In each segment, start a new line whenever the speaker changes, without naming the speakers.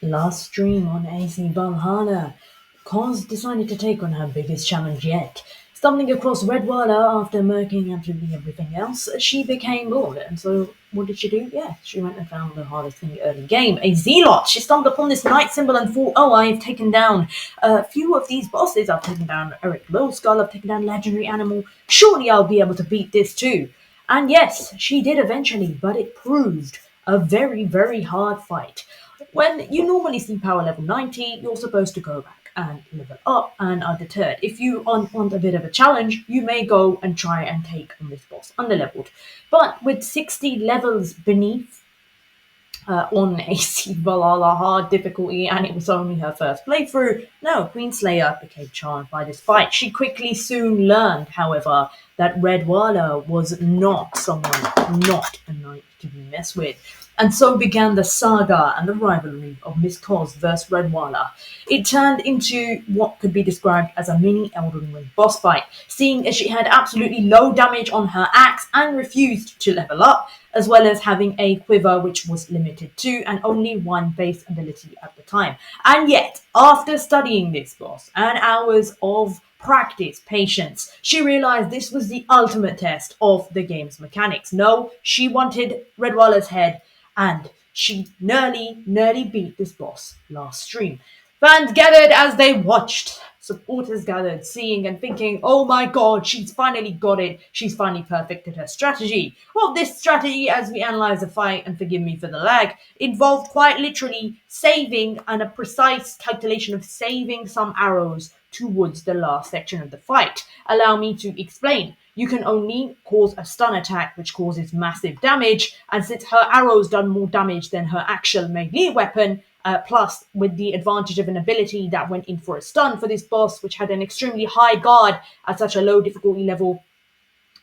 Last stream on AC Valhalla, C.O.Z decided to take on her biggest challenge yet. Stumbling across Redwalda after murking absolutely everything else, she became bored. And so, what did she do? Yeah, she went and found the hardest thing early game, a Zealot. She stumbled upon this knight symbol and thought, oh, I've taken down a few of these bosses. I've taken down Eric Lowskull, I've taken down Legendary Animal. Surely I'll be able to beat this too. And yes, she did eventually, but it proved a very, very hard fight. When you normally see power level 90, you're supposed to go back and level up and are deterred. If you want a bit of a challenge, you may go and try and take on this boss underleveled. But with 60 levels beneath on AC Valhalla hard difficulty, and it was only her first playthrough. No, Queen Slayer became charmed by this fight. She quickly soon learned, however, that Redwalda was not a knight to be messed with. And so began the saga and the rivalry of Miss C.O.Z versus Redwalda. It turned into what could be described as a mini Elden Ring boss fight, seeing as she had absolutely low damage on her axe and refused to level up, as well as having a quiver which was limited to and only one base ability at the time. And yet, after studying this boss and hours of practice, patience, she realized this was the ultimate test of the game's mechanics. No, she wanted Redwalda's head, and she nearly beat this boss last stream. Fans gathered as they watched. Supporters gathered, seeing and thinking, oh my god, she's finally got it. She's finally perfected her strategy. Well, this strategy, as we analyze the fight, and forgive me for the lag, involved quite literally saving and a precise calculation of saving some arrows towards the last section of the fight. Allow me to explain. You can only cause a stun attack, which causes massive damage, and since her arrows done more damage than her actual melee weapon, plus with the advantage of an ability that went in for a stun for this boss, which had an extremely high guard at such a low difficulty level.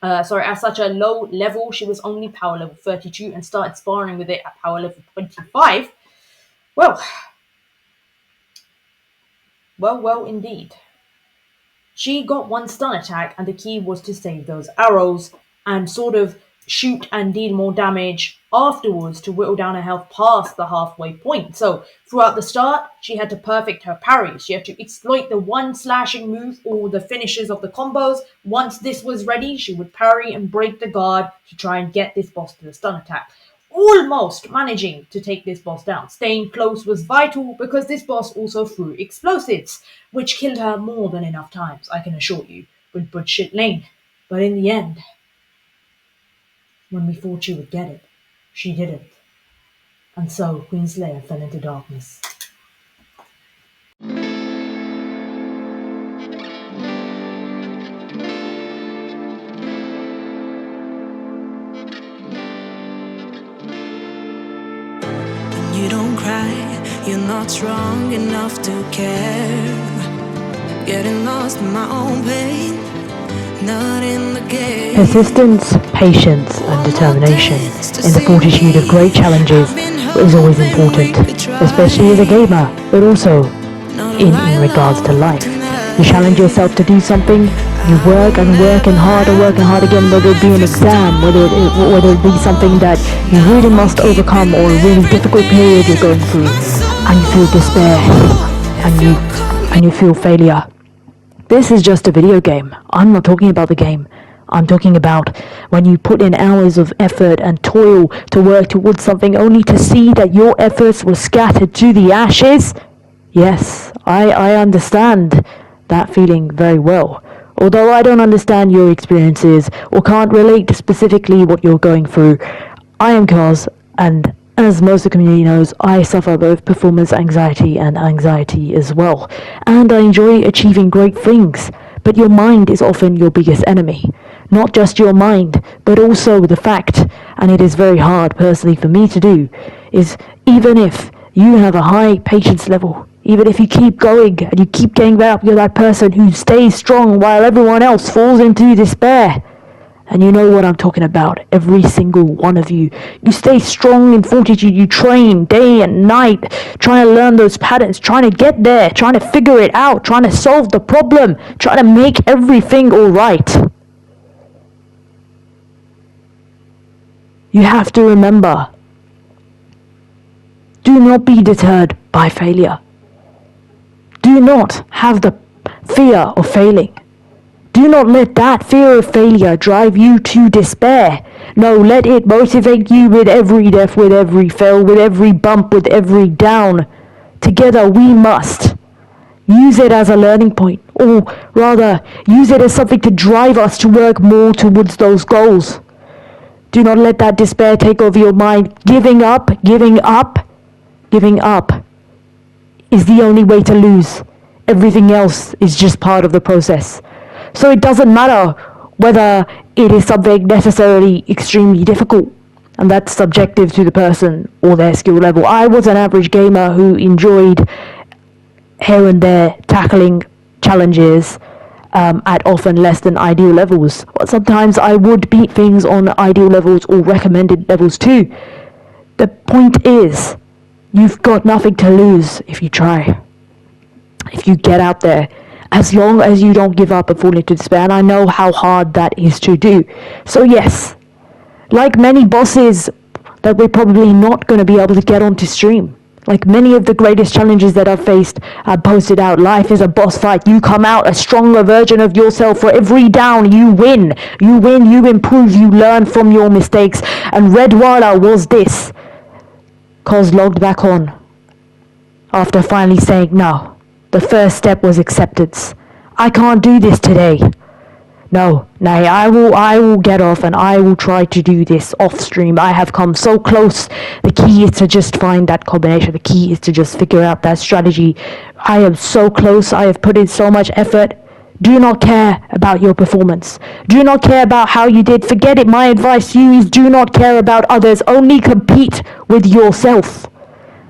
At such a low level, she was only power level 32 and started sparring with it at power level 25. Well, indeed. She got one stun attack, and the key was to save those arrows and sort of shoot and deal more damage afterwards to whittle down her health past the halfway point. So throughout the start, she had to perfect her parries. She had to exploit the one slashing move or the finishes of the combos. Once this was ready, she would parry and break the guard to try and get this boss to the stun attack. Almost managing to take this boss down. Staying close was vital because this boss also threw explosives, which killed her more than enough times, I can assure you, with Budshit Lane. But in the end, when we thought she would get it, she didn't. And so Queen Slayer fell into darkness.
You don't cry, you're not strong enough to care. Getting lost in my own pain, not in the game.
Persistence, patience and determination in the fortitude of great challenges is always important, especially as a gamer, but also in regards to life. You challenge yourself to do something, you work and hard again, whether it be an exam, whether it be something that you really must overcome or a really difficult period you're going through, and you feel despair and you feel failure. This is just a video game. I'm not talking about the game. I'm talking about when you put in hours of effort and toil to work towards something only to see that your efforts were scattered to the ashes. Yes, I understand that feeling very well. Although I don't understand your experiences or can't relate specifically what you're going through, I am C.O.Z, and as most of the community knows, I suffer both performance anxiety and anxiety as well. And I enjoy achieving great things, but your mind is often your biggest enemy. Not just your mind, but also the fact, and it is very hard personally for me to do, is even if you have a high patience level, even if you keep going and you keep getting back up, you're that person who stays strong while everyone else falls into despair. And you know what I'm talking about, every single one of you. You stay strong in fortitude, you train day and night, trying to learn those patterns, trying to get there, trying to figure it out, trying to solve the problem, trying to make everything alright. You have to remember, do not be deterred by failure. Do not have the fear of failing. Do not let that fear of failure drive you to despair. No, let it motivate you with every death, with every fail, with every bump, with every down. Together we must use it as a learning point, or rather, use it as something to drive us to work more towards those goals. Do not let that despair take over your mind. Giving up is the only way to lose. Everything else is just part of the process. So it doesn't matter whether it is something necessarily extremely difficult, and that's subjective to the person or their skill level. I was an average gamer who enjoyed here and there tackling challenges at often less than ideal levels. But sometimes I would beat things on ideal levels or recommended levels too. The point is, you've got nothing to lose if you try. If you get out there, as long as you don't give up and fall into despair. And I know how hard that is to do. So yes, like many bosses that we're probably not going to be able to get onto stream, like many of the greatest challenges that I've faced, I posted out, life is a boss fight. You come out a stronger version of yourself. For every down, you win. You win, you improve, you learn from your mistakes. And Redwalda was this. C.O.Z logged back on after finally saying no. The first step was acceptance. I can't do this today. No, nay, I will get off and I will try to do this off stream. I have come so close. The key is to just find that combination. The key is to just figure out that strategy. I am so close. I have put in so much effort. Do not care about your performance. Do not care about how you did. Forget it. My advice to you is do not care about others. Only compete with yourself.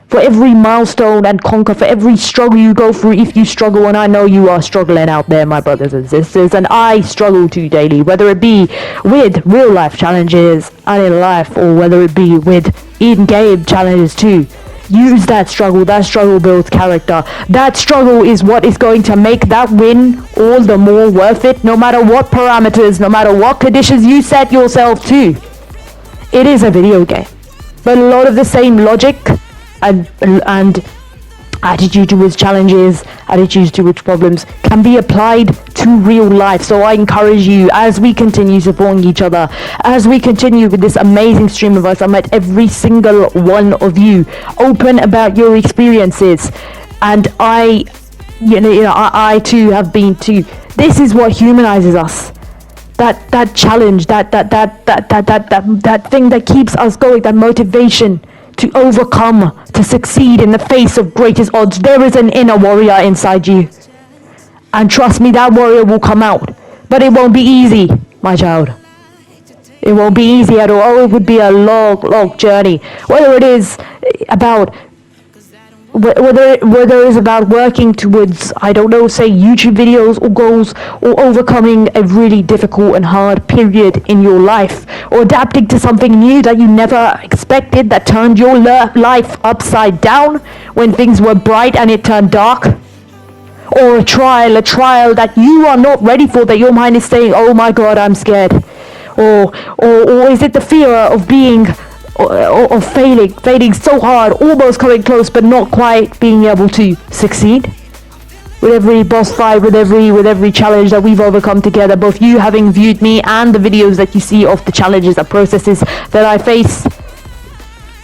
For every milestone and conquer, for every struggle you go through, if you struggle, and I know you are struggling out there, my brothers and sisters, and I struggle too daily, whether it be with real life challenges and in life, or whether it be with in-game challenges too. Use that struggle builds character. That struggle is what is going to make that win all the more worth it, no matter what parameters, no matter what conditions you set yourself to. It is a video game, but a lot of the same logic and attitude towards challenges, attitudes towards problems can be applied to real life. So I encourage you, as we continue supporting each other, as we continue with this amazing stream of us, I met every single one of you open about your experiences, and I too have been too. This is what humanizes us. That challenge, that thing that keeps us going, that motivation to overcome, to succeed in the face of greatest odds. There is an inner warrior inside you. And trust me, that warrior will come out. But it won't be easy, my child. It won't be easy at all. Oh, it would be a long journey. Whether it is about working towards, I don't know, say YouTube videos or goals, or overcoming a really difficult and hard period in your life, or adapting to something new that you never expected, that turned your life upside down when things were bright and it turned dark, or a trial that you are not ready for, that your mind is saying, oh my god, I'm scared, or is it the fear of being or failing so hard, almost coming close but not quite being able to succeed? With every boss fight, with every challenge that we've overcome together, both you having viewed me and the videos that you see of the challenges and processes that I face,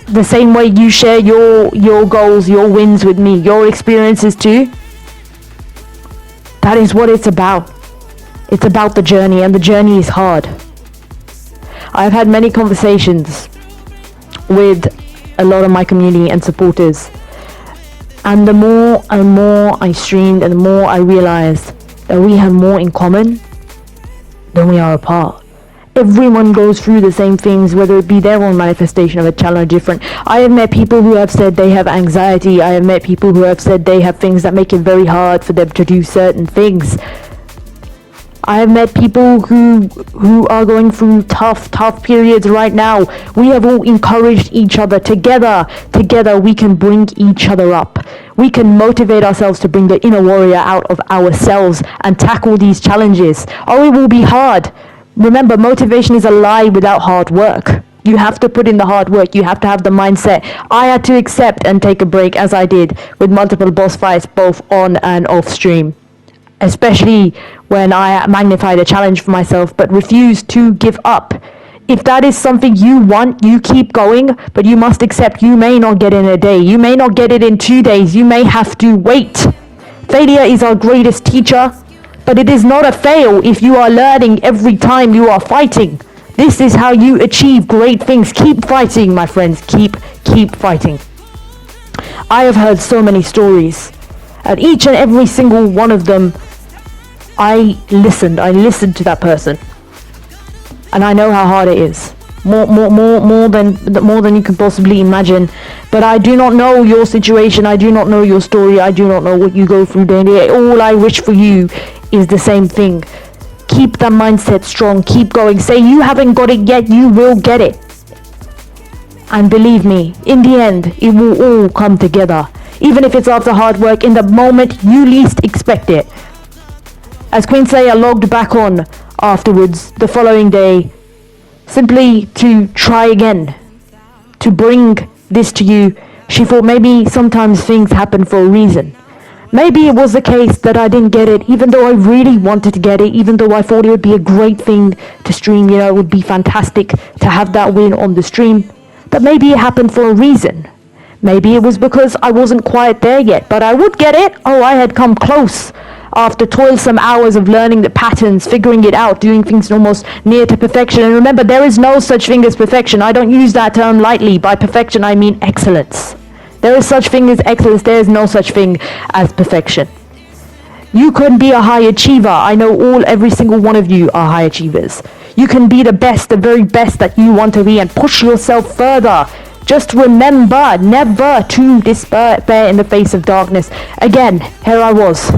the same way you share your goals, your wins with me, your experiences too. That is what it's about. It's about the journey, and the journey is hard. I've had many conversations with a lot of my community and supporters, and the more and more I streamed, and the more I realized that we have more in common than we are apart. Everyone goes through the same things, whether it be their own manifestation of a challenge different. I have met people who have said they have anxiety. I have met people who have said they have things that make it very hard for them to do certain things. I have met people who are going through tough periods right now. We have all encouraged each other. Together we can bring each other up. We can motivate ourselves to bring the inner warrior out of ourselves and tackle these challenges. Oh, it will be hard. Remember, motivation is a lie without hard work. You have to put in the hard work. You have to have the mindset. I had to accept and take a break, as I did with multiple boss fights, both on and off stream. Especially when I magnified a challenge for myself, but refused to give up. If that is something you want, you keep going, but you must accept you may not get it in a day. You may not get it in 2 days. You may have to wait. Failure is our greatest teacher, but it is not a fail if you are learning every time you are fighting. This is how you achieve great things. Keep fighting, my friends. Keep fighting. I have heard so many stories, and each and every single one of them, I listened to that person. And I know how hard it is. More than you can possibly imagine. But I do not know your situation. I do not know your story. I do not know what you go through day to day. All I wish for you is the same thing. Keep that mindset strong. Keep going. Say you haven't got it yet. You will get it. And believe me, in the end, it will all come together. Even if it's after hard work, in the moment you least expect it. As Queen Slayer logged back on afterwards, the following day, simply to try again, to bring this to you, she thought maybe sometimes things happen for a reason. Maybe it was the case that I didn't get it, even though I really wanted to get it, even though I thought it would be a great thing to stream, it would be fantastic to have that win on the stream. But maybe it happened for a reason. Maybe it was because I wasn't quite there yet, but I would get it. Oh, I had come close. After toilsome hours of learning the patterns, figuring it out, doing things almost near to perfection. And remember, there is no such thing as perfection. I don't use that term lightly. By perfection, I mean excellence. There is such thing as excellence. There is no such thing as perfection. You can be a high achiever. I know every single one of you are high achievers. You can be the best, the very best that you want to be, and push yourself further. Just remember never to despair in the face of darkness. Again, here I was,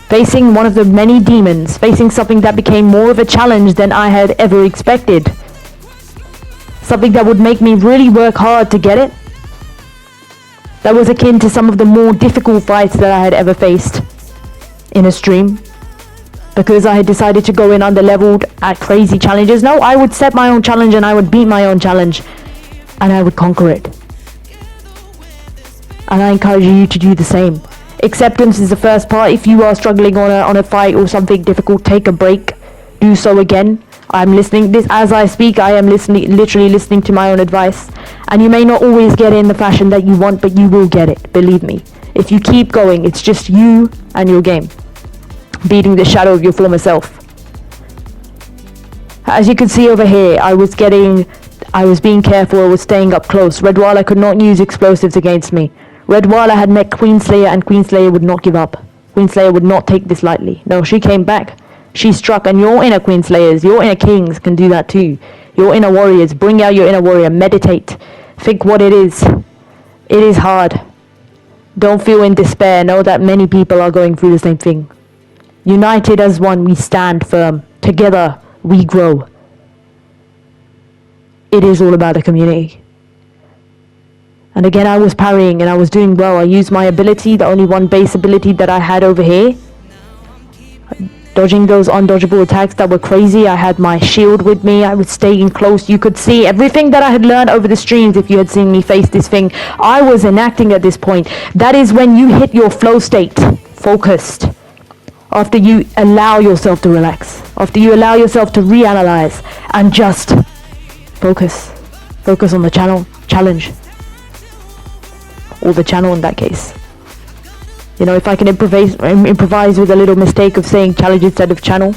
facing one of the many demons, facing something that became more of a challenge than I had ever expected. Something that would make me really work hard to get it. That was akin to some of the more difficult fights that I had ever faced in a stream. Because I had decided to go in under-leveled at crazy challenges. No, I would set my own challenge and I would beat my own challenge. And I would conquer it. And I encourage you to do the same. Acceptance is the first part. If you are struggling on a fight or something difficult, take a break. Do so again. I'm listening. As I speak, I am literally listening to my own advice. And you may not always get it in the fashion that you want, but you will get it. Believe me. If you keep going, it's just you and your game. Beating the shadow of your former self. As you can see over here, I was being careful. I was staying up close. Redwalda could not use explosives against me. Redwalda had met Queen Slayer, and Queen Slayer would not give up. Queen Slayer would not take this lightly. No, she came back. She struck, and your inner Queen Slayers, your inner Kings can do that too. Your inner warriors, bring out your inner warrior. Meditate. Think what it is. It is hard. Don't feel in despair. Know that many people are going through the same thing. United as one, we stand firm. Together, we grow. It is all about a community. And again, I was parrying and I was doing well. I used my ability, the only one base ability that I had over here. Dodging those undodgeable attacks that were crazy. I had my shield with me. I was staying close. You could see everything that I had learned over the streams. If you had seen me face this thing, I was enacting at this point. That is when you hit your flow state. Focused. After you allow yourself to relax. After you allow yourself to reanalyze. And just focus. Focus on the challenge. Or the channel in that case. If I can improvise with a little mistake of saying challenge instead of channel,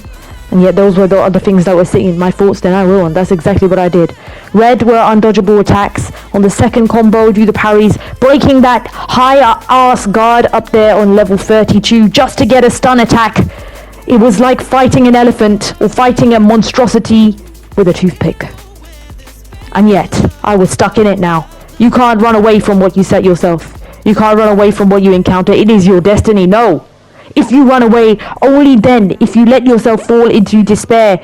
and yet those were the other things that were sitting in my thoughts, then I will, and that's exactly what I did. Red were undodgeable attacks. On the second combo, do the parries, breaking that high ass guard up there on level 32 just to get a stun attack. It was like fighting an elephant or fighting a monstrosity with a toothpick. And yet, I was stuck in it now. You can't run away from what you set yourself. You can't run away from what you encounter. It is your destiny. No. If you run away, only then, if you let yourself fall into despair,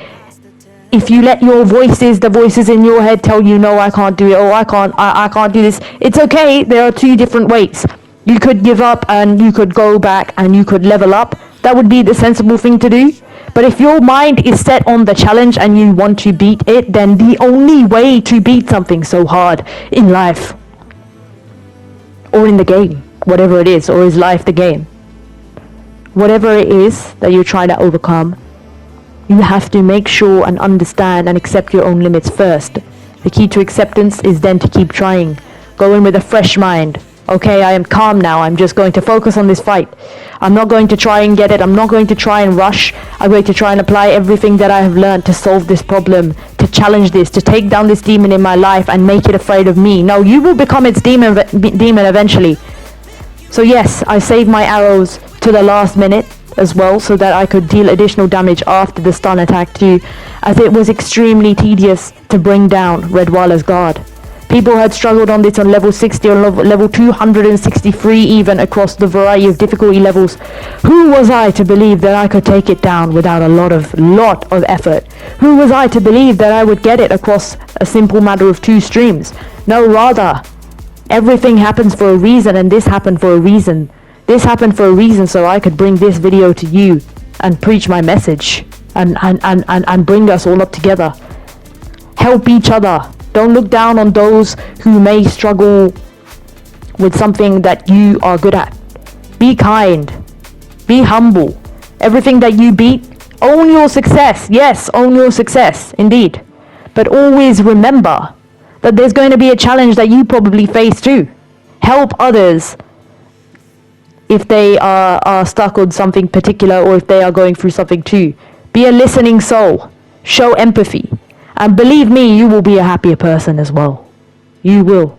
if you let your the voices in your head tell you, no, I can't do it, or I can't do this, it's okay. There are two different ways. You could give up and you could go back and you could level up. That would be the sensible thing to do. But if your mind is set on the challenge and you want to beat it, then the only way to beat something so hard in life, or in the game, whatever it is, or is life the game, whatever it is that you're trying to overcome, you have to make sure and understand and accept your own limits first. The key to acceptance is then to keep trying. Go in with a fresh mind. Okay, I am calm now. I'm just going to focus on this fight. I'm not going to try and get it. I'm not going to try and rush. I'm going to try and apply everything that I have learned to solve this problem, to challenge this, to take down this demon in my life and make it afraid of me. No, you will become its demon eventually. So yes, I saved my arrows to the last minute as well, so that I could deal additional damage after the stun attack too, as it was extremely tedious to bring down Redwalda's guard. People had struggled on this on level 60 or level 263 even, across the variety of difficulty levels. Who was I to believe that I could take it down without a lot of effort? Who was I to believe that I would get it across a simple matter of 2 streams? No, rather, everything happens for a reason, and this happened for a reason. This happened for a reason, so I could bring this video to you and preach my message and bring us all up together. Help each other. Don't look down on those who may struggle with something that you are good at. Be kind. Be humble. Everything that you beat, own your success. Yes, own your success, indeed. But always remember that there's going to be a challenge that you probably face too. Help others if they are stuck on something particular, or if they are going through something too. Be a listening soul. Show empathy. And believe me, you will be a happier person as well. You will.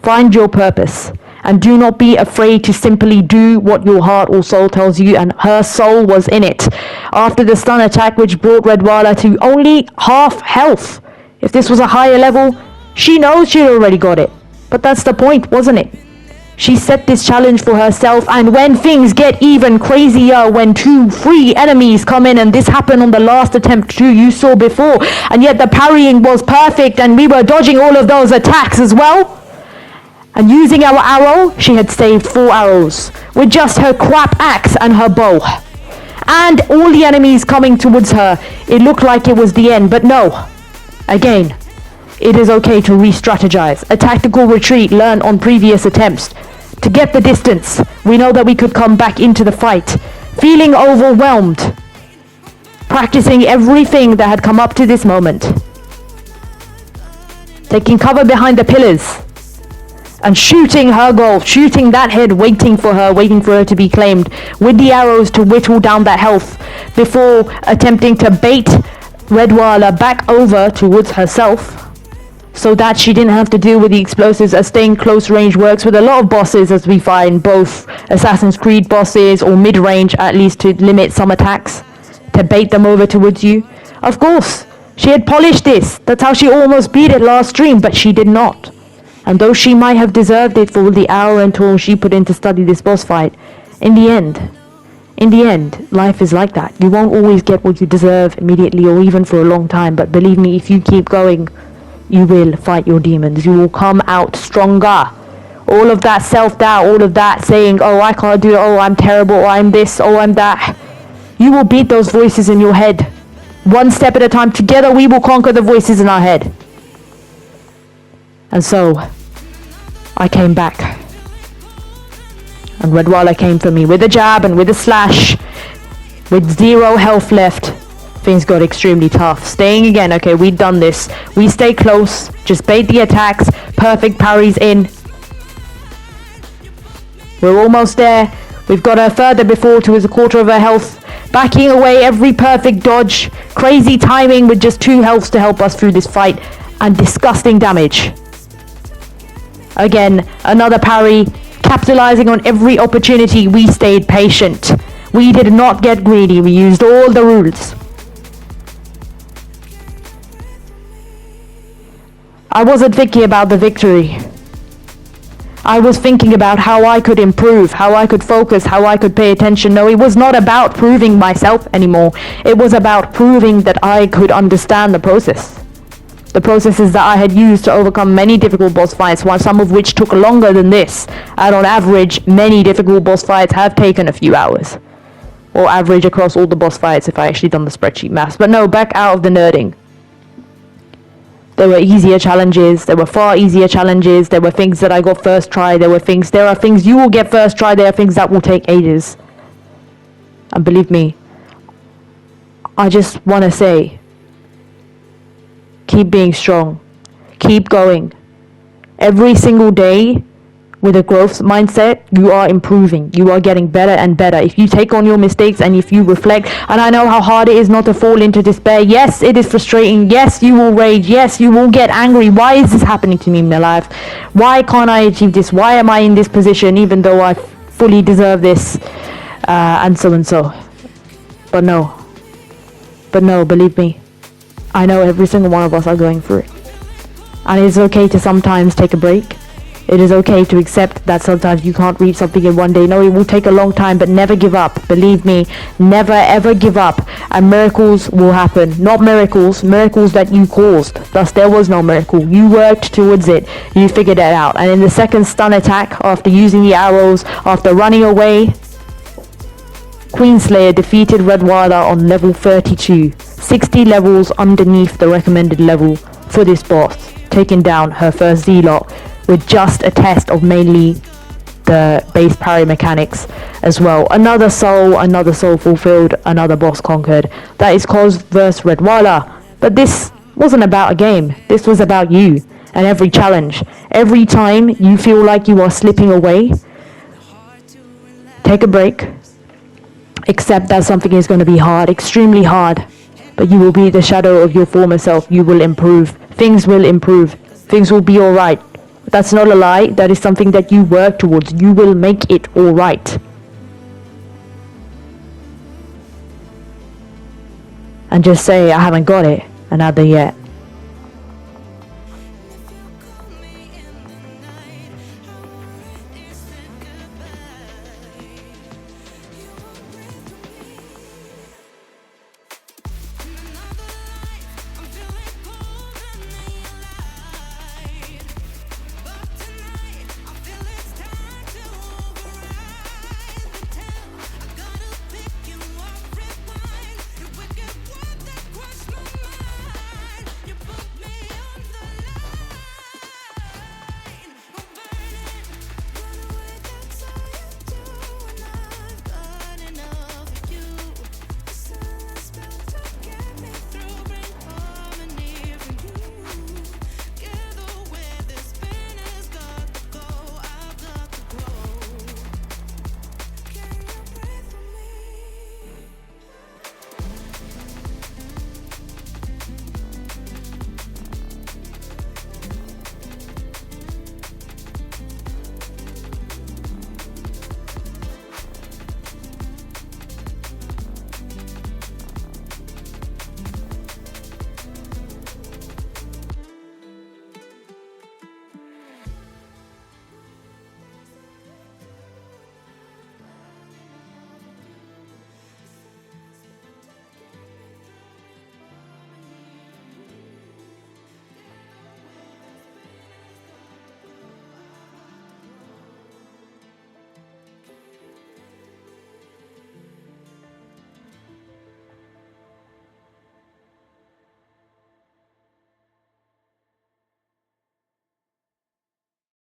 Find your purpose. And do not be afraid to simply do what your heart or soul tells you, and her soul was in it. After the stun attack, which brought Redwalda to only half health. If this was a higher level, she knows she already got it. But that's the point, wasn't it? She set this challenge for herself, and when things get even crazier, when 2-3 enemies come in, and this happened on the last attempt too, you saw before, and yet the parrying was perfect, and we were dodging all of those attacks as well. And using our arrow, she had saved 4 arrows, with just her crap axe and her bow. And all the enemies coming towards her, it looked like it was the end, but no. Again, it is okay to re-strategize. A tactical retreat learned on previous attempts. To get the distance, we know that we could come back into the fight. Feeling overwhelmed. Practicing everything that had come up to this moment. Taking cover behind the pillars. And shooting her goal, shooting that head, waiting for her to be claimed. With the arrows to whittle down that health. Before attempting to bait Redwalda back over towards herself, so that she didn't have to deal with the explosives, as staying close range works with a lot of bosses, as we find, both Assassin's Creed bosses or mid-range, at least, to limit some attacks, to bait them over towards you. Of course, she had polished this. That's how she almost beat it last stream, but she did not. And though she might have deserved it for the hour and toil she put in to study this boss fight, in the end, life is like that. You won't always get what you deserve immediately, or even for a long time, but believe me, if you keep going, you will fight your demons. You will come out stronger. All of that self-doubt, all of that saying, oh, I can't do it, oh, I'm terrible, oh, I'm this, oh, I'm that. You will beat those voices in your head. One step at a time. Together we will conquer the voices in our head. And so, I came back. And Redwalda came for me with a jab and with a slash. With 0 health left. Things got extremely tough. Staying again, okay, we'd done this. We stay close, just bait the attacks, perfect parries in. We're almost there. We've got her further before to a quarter of her health. Backing away every perfect dodge. Crazy timing with just 2 healths to help us through this fight. And disgusting damage. Again, another parry. Capitalizing on every opportunity, we stayed patient. We did not get greedy. We used all the rules. I wasn't thinking about the victory. I was thinking about how I could improve, how I could focus, how I could pay attention. No, it was not about proving myself anymore. It was about proving that I could understand the process. The processes that I had used to overcome many difficult boss fights, while some of which took longer than this. And on average, many difficult boss fights have taken a few hours. or average across all the boss fights if I actually done the spreadsheet maths. But no, back out of the nerding. There were easier challenges. There were far easier challenges. There were things that I got first try. There are things you will get first try. There are things that will take ages. And believe me, I just want to say, keep being strong. Keep going. Every single day, with a growth mindset, you are improving. You are getting better and better. If you take on your mistakes and if you reflect, and I know how hard it is not to fall into despair. Yes, it is frustrating. Yes, you will rage. Yes, you will get angry. Why is this happening to me in my life? Why can't I achieve this? Why am I in this position even though I fully deserve this? And so. But no, believe me, I know every single one of us are going through it. And it's okay to sometimes take a break. It is okay to accept that sometimes you can't reach something in one day. No, it will take a long time, but never give up. Believe me, never ever give up. And miracles will happen. Not miracles that you caused. Thus, there was no miracle. You worked towards it. You figured it out. And in the second stun attack, after using the arrows, after running away, Queenslayer defeated Redwalda on level 32. 60 levels underneath the recommended level for this boss, taking down her first Z-Lot with just a test of mainly the base parry mechanics as well. Another soul fulfilled, another boss conquered. That is C.O.Z vs Redwalda. But this wasn't about a game. This was about you and every challenge. Every time you feel like you are slipping away, take a break. Accept that something is going to be hard, extremely hard. But you will be the shadow of your former self. You will improve. Things will improve. Things will be alright. That's not a lie. That is something that you work towards. You will make it alright. And just say, I haven't got it another yet.